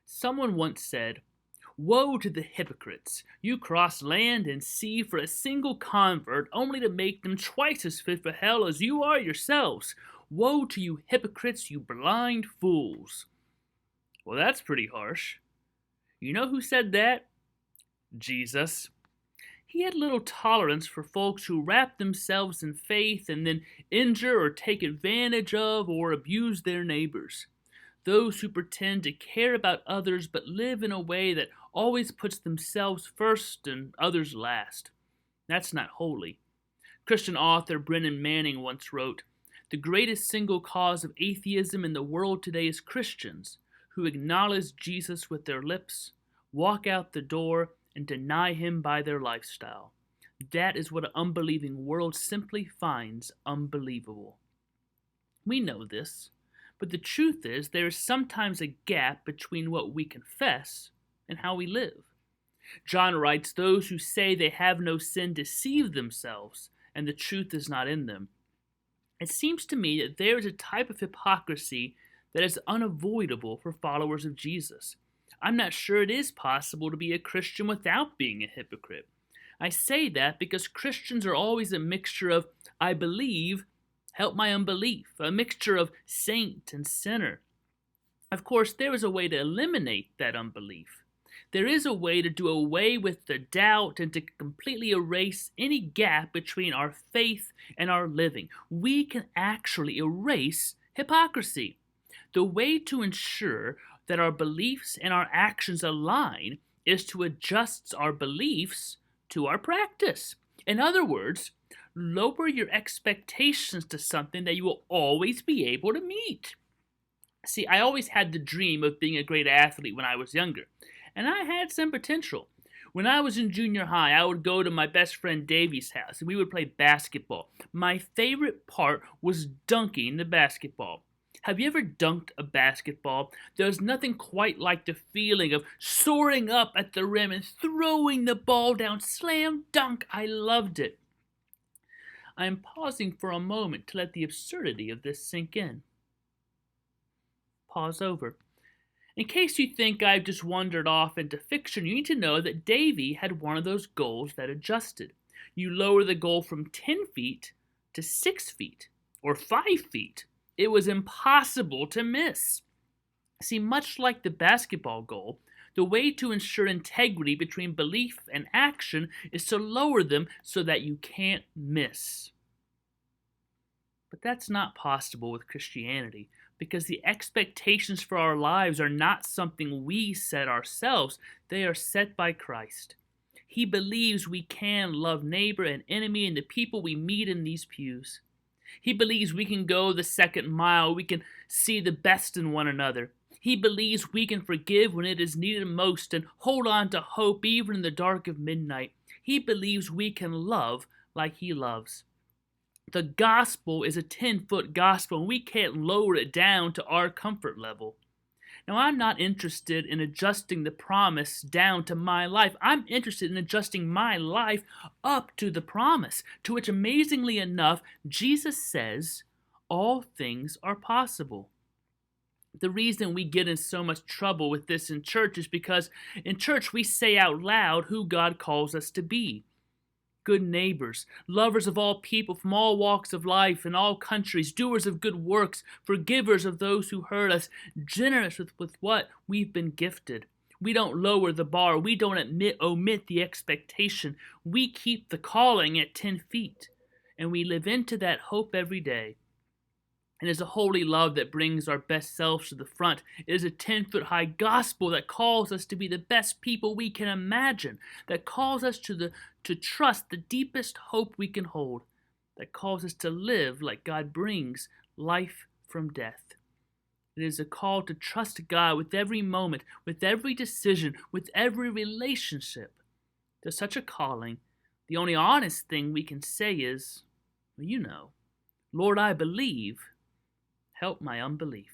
Someone once said, "Woe to the hypocrites! You cross land and sea for a single convert, only to make them twice as fit for hell as you are yourselves. Woe to you hypocrites, you blind fools!" Well, that's pretty harsh. You know who said that? Jesus. He had little tolerance for folks who wrap themselves in faith and then injure or take advantage of or abuse their neighbors. Those who pretend to care about others but live in a way that always puts themselves first and others last. That's not holy. Christian author Brennan Manning once wrote, "The greatest single cause of atheism in the world today is Christians who acknowledge Jesus with their lips, walk out the door, and deny him by their lifestyle. That is what an unbelieving world simply finds unbelievable." We know this, but the truth is there is sometimes a gap between what we confess and how we live. John writes, "Those who say they have no sin deceive themselves, and the truth is not in them." It seems to me that there is a type of hypocrisy that is unavoidable for followers of Jesus. I'm not sure it is possible to be a Christian without being a hypocrite. I say that because Christians are always a mixture of "I believe, help my unbelief," a mixture of saint and sinner. Of course, there is a way to eliminate that unbelief. There is a way to do away with the doubt and to completely erase any gap between our faith and our living. We can actually erase hypocrisy. The way to ensure that our beliefs and our actions align is to adjust our beliefs to our practice. In other words, lower your expectations to something that you will always be able to meet. See, I always had the dream of being a great athlete when I was younger, and I had some potential. When I was in junior high, I would go to my best friend Davey's house, and we would play basketball. My favorite part was dunking the basketball. Have you ever dunked a basketball? There's nothing quite like the feeling of soaring up at the rim and throwing the ball down. Slam dunk. I loved it. I am pausing for a moment to let the absurdity of this sink in. Pause over. In case you think I've just wandered off into fiction, you need to know that Davey had one of those goals that adjusted. You lower the goal from 10 feet to 6 feet or 5 feet. It was impossible to miss. See, much like the basketball goal, the way to ensure integrity between belief and action is to lower them so that you can't miss. But that's not possible with Christianity, because the expectations for our lives are not something we set ourselves. They are set by Christ. He believes we can love neighbor and enemy and the people we meet in these pews. He believes we can go the second mile. We can see the best in one another. He believes we can forgive when it is needed most and hold on to hope even in the dark of midnight. He believes we can love like he loves. The gospel is a 10-foot gospel, and we can't lower it down to our comfort level. Now, I'm not interested in adjusting the promise down to my life. I'm interested in adjusting my life up to the promise, to which, amazingly enough, Jesus says all things are possible. The reason we get in so much trouble with this in church is because in church we say out loud who God calls us to be. Good neighbors, lovers of all people from all walks of life and all countries, doers of good works, forgivers of those who hurt us, generous with what we've been gifted. We don't lower the bar. We don't omit the expectation. We keep the calling at 10 feet, and we live into that hope every day. It is a holy love that brings our best selves to the front. It is a 10-foot high gospel that calls us to be the best people we can imagine, that calls us to trust the deepest hope we can hold, that calls us to live like God brings life from death. It is a call to trust God with every moment, with every decision, with every relationship. To such a calling, the only honest thing we can say is, well, Lord, I believe. Help my unbelief.